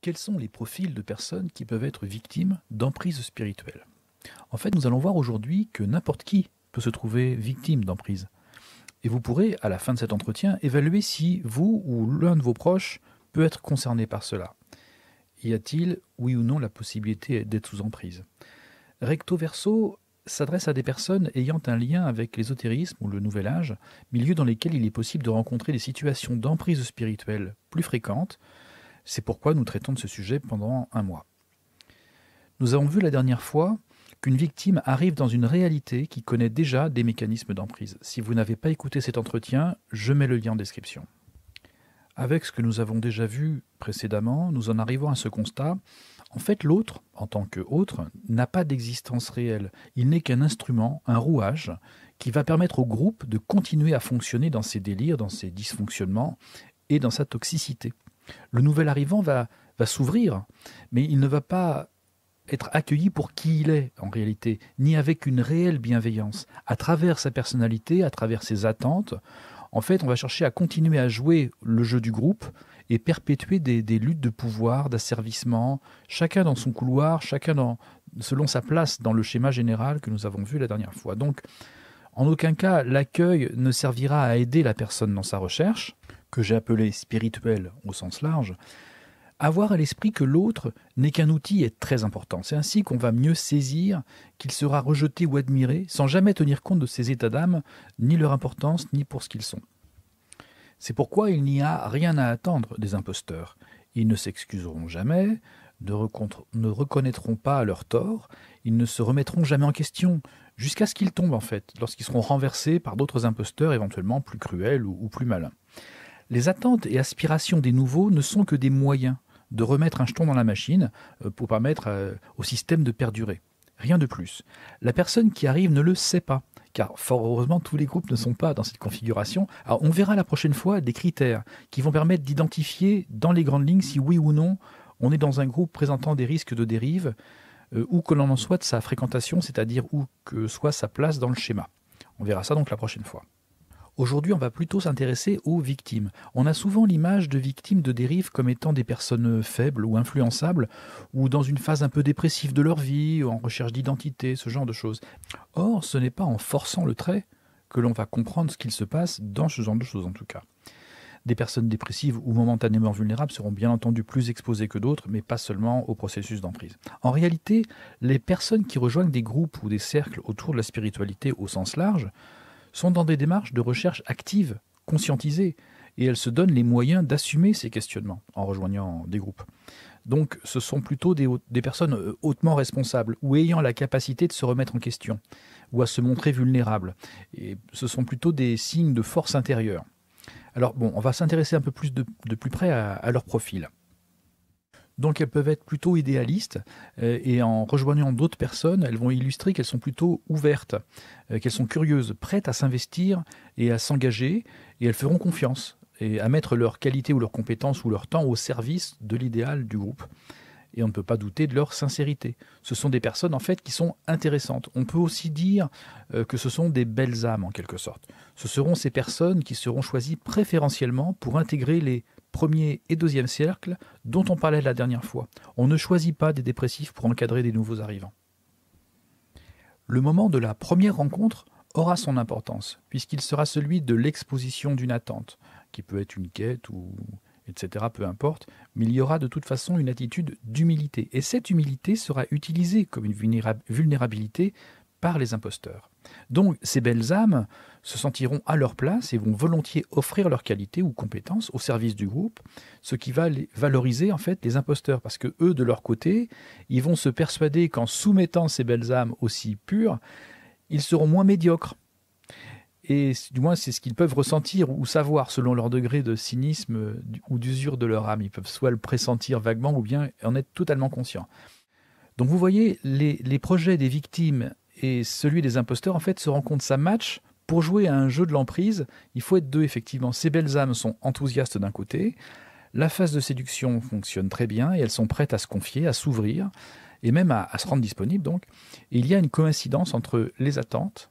Quels sont les profils de personnes qui peuvent être victimes d'emprise spirituelle? En fait, nous allons voir aujourd'hui que n'importe qui peut se trouver victime d'emprise. Et vous pourrez, à la fin de cet entretien, évaluer si vous ou l'un de vos proches peut être concerné par cela. Y a-t-il, oui ou non, la possibilité d'être sous emprise? Recto verso s'adresse à des personnes ayant un lien avec l'ésotérisme ou le Nouvel Âge, milieux dans lesquels il est possible de rencontrer des situations d'emprise spirituelle plus fréquentes. C'est pourquoi nous traitons de ce sujet pendant un mois. Nous avons vu la dernière fois qu'une victime arrive dans une réalité qui connaît déjà des mécanismes d'emprise. Si vous n'avez pas écouté cet entretien, je mets le lien en description. Avec ce que nous avons déjà vu précédemment, nous en arrivons à ce constat. En fait, l'autre, en tant qu'autre, n'a pas d'existence réelle. Il n'est qu'un instrument, un rouage, qui va permettre au groupe de continuer à fonctionner dans ses délires, dans ses dysfonctionnements et dans sa toxicité. Le nouvel arrivant va s'ouvrir, mais il ne va pas être accueilli pour qui il est en réalité, ni avec une réelle bienveillance. À travers sa personnalité, à travers ses attentes, en fait, on va chercher à continuer à jouer le jeu du groupe et perpétuer des luttes de pouvoir, d'asservissement, chacun dans son couloir, chacun selon sa place dans le schéma général que nous avons vu la dernière fois. Donc, en aucun cas, l'accueil ne servira à aider la personne dans sa recherche, que j'ai appelée spirituelle au sens large. Avoir à l'esprit que l'autre n'est qu'un outil est très important. C'est ainsi qu'on va mieux saisir qu'il sera rejeté ou admiré, sans jamais tenir compte de ses états d'âme, ni leur importance, ni pour ce qu'ils sont. C'est pourquoi il n'y a rien à attendre des imposteurs. Ils ne s'excuseront jamais, ne reconnaîtront pas leur tort, ils ne se remettront jamais en question, jusqu'à ce qu'ils tombent en fait, lorsqu'ils seront renversés par d'autres imposteurs éventuellement plus cruels ou plus malins. Les attentes et aspirations des nouveaux ne sont que des moyens de remettre un jeton dans la machine pour permettre au système de perdurer. Rien de plus. La personne qui arrive ne le sait pas, car fort heureusement tous les groupes ne sont pas dans cette configuration. Alors on verra la prochaine fois des critères qui vont permettre d'identifier dans les grandes lignes si oui ou non on est dans un groupe présentant des risques de dérive, où que l'on en soit de sa fréquentation, c'est-à-dire où que soit sa place dans le schéma. On verra ça donc la prochaine fois. Aujourd'hui, on va plutôt s'intéresser aux victimes. On a souvent l'image de victimes de dérive comme étant des personnes faibles ou influençables, ou dans une phase un peu dépressive de leur vie, ou en recherche d'identité, ce genre de choses. Or, ce n'est pas en forçant le trait que l'on va comprendre ce qu'il se passe dans ce genre de choses en tout cas. Des personnes dépressives ou momentanément vulnérables seront bien entendu plus exposées que d'autres, mais pas seulement au processus d'emprise. En réalité, les personnes qui rejoignent des groupes ou des cercles autour de la spiritualité au sens large sont dans des démarches de recherche active, conscientisées, et elles se donnent les moyens d'assumer ces questionnements en rejoignant des groupes. Donc ce sont plutôt des personnes hautement responsables ou ayant la capacité de se remettre en question ou à se montrer vulnérables. Et ce sont plutôt des signes de force intérieure. Alors bon, on va s'intéresser un peu plus de plus près à leur profil. Donc elles peuvent être plutôt idéalistes et en rejoignant d'autres personnes, elles vont illustrer qu'elles sont plutôt ouvertes, qu'elles sont curieuses, prêtes à s'investir et à s'engager, et elles feront confiance et à mettre leur qualité ou leurs compétences ou leur temps au service de l'idéal du groupe. Et on ne peut pas douter de leur sincérité. Ce sont des personnes en fait qui sont intéressantes. On peut aussi dire que ce sont des belles âmes en quelque sorte. Ce seront ces personnes qui seront choisies préférentiellement pour intégrer les premier et deuxième cercle dont on parlait la dernière fois. On ne choisit pas des dépressifs pour encadrer des nouveaux arrivants. Le moment de la première rencontre aura son importance, puisqu'il sera celui de l'exposition d'une attente, qui peut être une quête ou etc., peu importe, mais il y aura de toute façon une attitude d'humilité. Et cette humilité sera utilisée comme une vulnérabilité par les imposteurs. Donc ces belles âmes se sentiront à leur place et vont volontiers offrir leurs qualités ou compétences au service du groupe, ce qui va valoriser en fait les imposteurs, parce que eux de leur côté, ils vont se persuader qu'en soumettant ces belles âmes aussi pures, ils seront moins médiocres. Et du moins c'est ce qu'ils peuvent ressentir ou savoir selon leur degré de cynisme ou d'usure de leur âme. Ils peuvent soit le pressentir vaguement ou bien en être totalement conscients. Donc vous voyez, les projets des victimes et celui des imposteurs, en fait, se rencontrent, ça match. Pour jouer à un jeu de l'emprise, il faut être deux, effectivement. Ces belles âmes sont enthousiastes d'un côté, la phase de séduction fonctionne très bien, et elles sont prêtes à se confier, à s'ouvrir, et même à se rendre disponibles, donc. Et il y a une coïncidence entre les attentes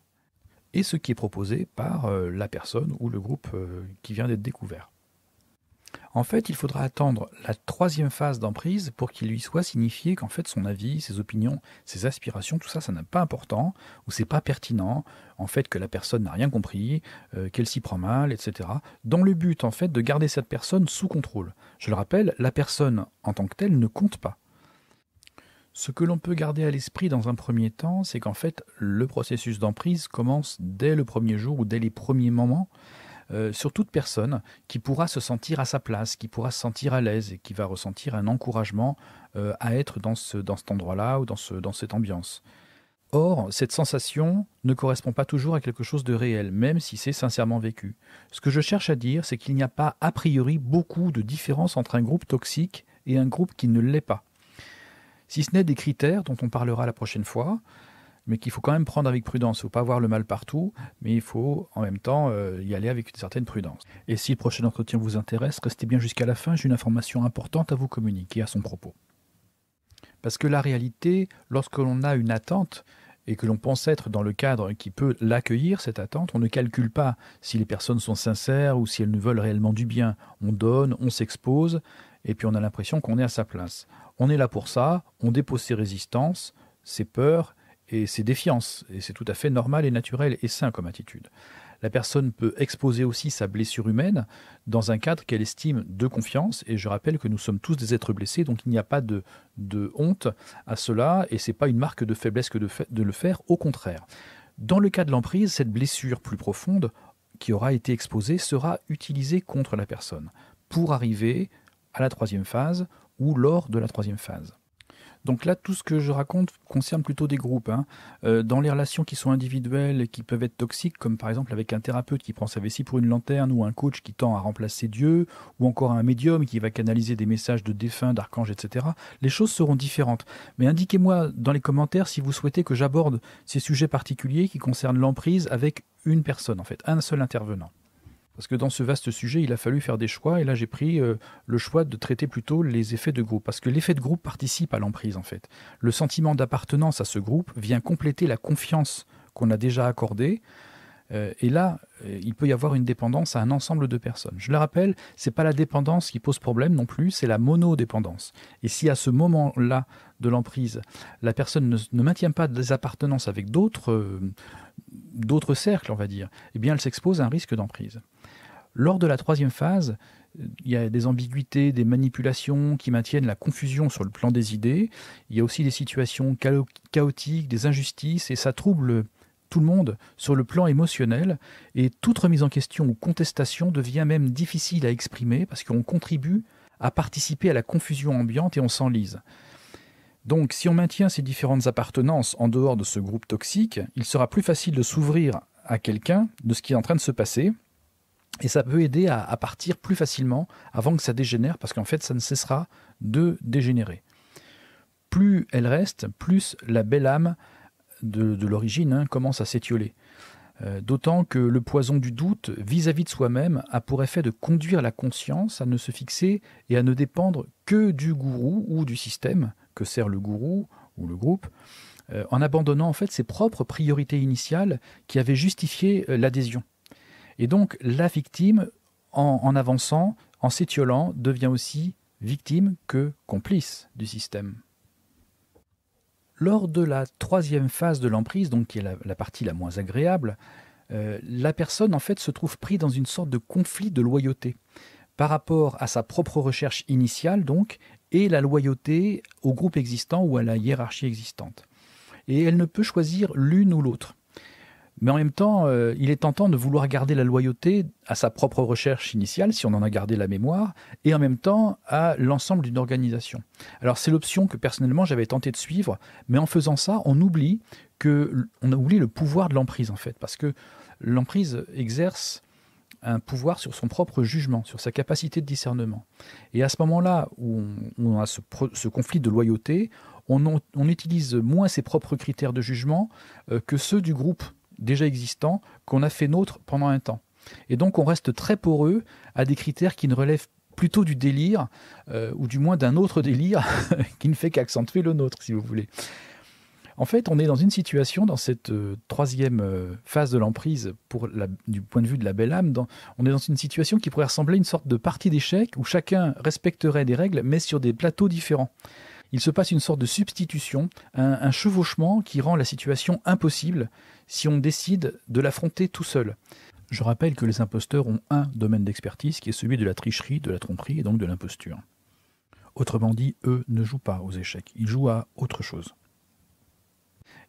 et ce qui est proposé par la personne ou le groupe qui vient d'être découvert. En fait, il faudra attendre la troisième phase d'emprise pour qu'il lui soit signifié qu'en fait son avis, ses opinions, ses aspirations, tout ça, ça n'est pas important ou c'est pas pertinent. En fait, que la personne n'a rien compris, qu'elle s'y prend mal, etc. Dans le but, en fait, de garder cette personne sous contrôle. Je le rappelle, la personne en tant que telle ne compte pas. Ce que l'on peut garder à l'esprit dans un premier temps, c'est qu'en fait, le processus d'emprise commence dès le premier jour ou dès les premiers moments sur toute personne qui pourra se sentir à sa place, qui pourra se sentir à l'aise et qui va ressentir un encouragement à être dans cet endroit-là ou dans cette ambiance. Or, cette sensation ne correspond pas toujours à quelque chose de réel, même si c'est sincèrement vécu. Ce que je cherche à dire, c'est qu'il n'y a pas a priori beaucoup de différence entre un groupe toxique et un groupe qui ne l'est pas. Si ce n'est des critères dont on parlera la prochaine fois, mais qu'il faut quand même prendre avec prudence. Il ne faut pas voir le mal partout, mais il faut en même temps y aller avec une certaine prudence. Et si le prochain entretien vous intéresse, restez bien jusqu'à la fin, j'ai une information importante à vous communiquer à son propos. Parce que la réalité, lorsque l'on a une attente, et que l'on pense être dans le cadre qui peut l'accueillir, cette attente, on ne calcule pas si les personnes sont sincères ou si elles nous veulent réellement du bien. On donne, on s'expose, et puis on a l'impression qu'on est à sa place. On est là pour ça, on dépose ses résistances, ses peurs, et ses défiances, et c'est tout à fait normal et naturel et sain comme attitude. La personne peut exposer aussi sa blessure humaine dans un cadre qu'elle estime de confiance, et je rappelle que nous sommes tous des êtres blessés, donc il n'y a pas de honte à cela, et ce n'est pas une marque de faiblesse que de le faire, au contraire. Dans le cas de l'emprise, cette blessure plus profonde qui aura été exposée sera utilisée contre la personne, pour arriver à la troisième phase, ou lors de la troisième phase. Donc là, tout ce que je raconte concerne plutôt des groupes. Dans les relations qui sont individuelles et qui peuvent être toxiques, comme par exemple avec un thérapeute qui prend sa vessie pour une lanterne, ou un coach qui tend à remplacer Dieu, ou encore un médium qui va canaliser des messages de défunts, d'archanges, etc., les choses seront différentes. Mais indiquez-moi dans les commentaires si vous souhaitez que j'aborde ces sujets particuliers qui concernent l'emprise avec une personne, en fait, un seul intervenant. Parce que dans ce vaste sujet, il a fallu faire des choix, et là j'ai pris le choix de traiter plutôt les effets de groupe, parce que l'effet de groupe participe à l'emprise en fait. Le sentiment d'appartenance à ce groupe vient compléter la confiance qu'on a déjà accordée, et là, il peut y avoir une dépendance à un ensemble de personnes. Je le rappelle, ce n'est pas la dépendance qui pose problème non plus, c'est la monodépendance. Et si à ce moment-là de l'emprise, la personne ne maintient pas des appartenances avec d'autres cercles, on va dire, eh bien elle s'expose à un risque d'emprise. Lors de la troisième phase, il y a des ambiguïtés, des manipulations qui maintiennent la confusion sur le plan des idées. Il y a aussi des situations chaotiques, des injustices, et ça trouble tout le monde sur le plan émotionnel. Et toute remise en question ou contestation devient même difficile à exprimer parce qu'on contribue à participer à la confusion ambiante et on s'enlise. Donc, si on maintient ces différentes appartenances en dehors de ce groupe toxique, il sera plus facile de s'ouvrir à quelqu'un de ce qui est en train de se passer. Et ça peut aider à partir plus facilement avant que ça dégénère, parce qu'en fait, ça ne cessera de dégénérer. Plus elle reste, plus la belle âme de l'origine commence à s'étioler. D'autant que le poison du doute vis-à-vis de soi-même a pour effet de conduire la conscience à ne se fixer et à ne dépendre que du gourou ou du système que sert le gourou ou le groupe, en abandonnant en fait ses propres priorités initiales qui avaient justifié l'adhésion. Et donc la victime, en avançant, en s'étiolant, devient aussi victime que complice du système. Lors de la troisième phase de l'emprise, donc qui est la partie la moins agréable, la personne en fait se trouve prise dans une sorte de conflit de loyauté par rapport à sa propre recherche initiale donc, et la loyauté au groupe existant ou à la hiérarchie existante. Et elle ne peut choisir l'une ou l'autre. Mais en même temps, il est tentant de vouloir garder la loyauté à sa propre recherche initiale, si on en a gardé la mémoire, et en même temps à l'ensemble d'une organisation. Alors c'est l'option que personnellement j'avais tenté de suivre, mais en faisant ça, on oublie le pouvoir de l'emprise en fait, parce que l'emprise exerce un pouvoir sur son propre jugement, sur sa capacité de discernement. Et à ce moment-là où on a ce conflit de loyauté, on utilise moins ses propres critères de jugement que ceux du groupe déjà existant qu'on a fait nôtre pendant un temps. Et donc on reste très poreux à des critères qui ne relèvent plutôt du délire, ou du moins d'un autre délire qui ne fait qu'accentuer le nôtre, si vous voulez. En fait, on est dans une situation, dans cette troisième phase de l'emprise, du point de vue de la belle âme, on est dans une situation qui pourrait ressembler à une sorte de partie d'échecs où chacun respecterait des règles, mais sur des plateaux différents. Il se passe une sorte de substitution, un chevauchement qui rend la situation impossible si on décide de l'affronter tout seul. Je rappelle que les imposteurs ont un domaine d'expertise qui est celui de la tricherie, de la tromperie et donc de l'imposture. Autrement dit, eux ne jouent pas aux échecs, ils jouent à autre chose.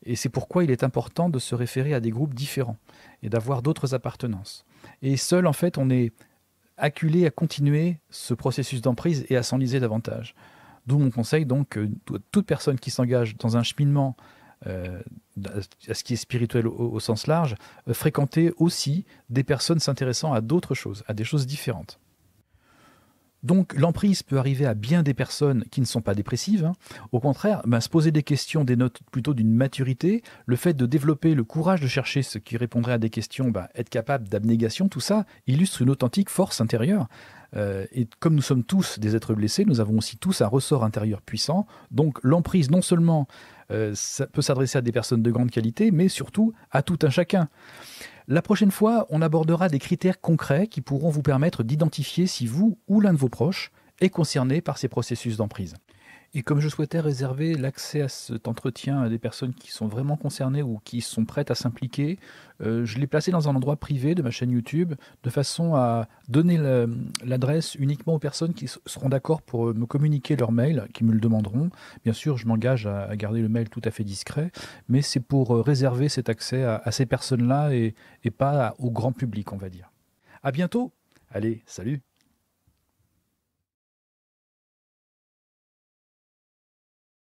Et c'est pourquoi il est important de se référer à des groupes différents et d'avoir d'autres appartenances. Et seul, en fait, on est acculé à continuer ce processus d'emprise et à s'enliser davantage. D'où mon conseil, donc, toute personne qui s'engage dans un cheminement à ce qui est spirituel au sens large, fréquenter aussi des personnes s'intéressant à d'autres choses, à des choses différentes. Donc l'emprise peut arriver à bien des personnes qui ne sont pas dépressives. Au contraire, se poser des questions dénote plutôt d'une maturité. Le fait de développer le courage de chercher ce qui répondrait à des questions, être capable d'abnégation, tout ça illustre une authentique force intérieure. Et comme nous sommes tous des êtres blessés, nous avons aussi tous un ressort intérieur puissant. Donc l'emprise, non seulement ça peut s'adresser à des personnes de grande qualité, mais surtout à tout un chacun. La prochaine fois, on abordera des critères concrets qui pourront vous permettre d'identifier si vous ou l'un de vos proches est concerné par ces processus d'emprise. Et comme je souhaitais réserver l'accès à cet entretien à des personnes qui sont vraiment concernées ou qui sont prêtes à s'impliquer, je l'ai placé dans un endroit privé de ma chaîne YouTube de façon à donner l'adresse uniquement aux personnes qui seront d'accord pour me communiquer leur mail, qui me le demanderont. Bien sûr, je m'engage à garder le mail tout à fait discret, mais c'est pour réserver cet accès à ces personnes-là et pas au grand public, on va dire. À bientôt. Allez, salut.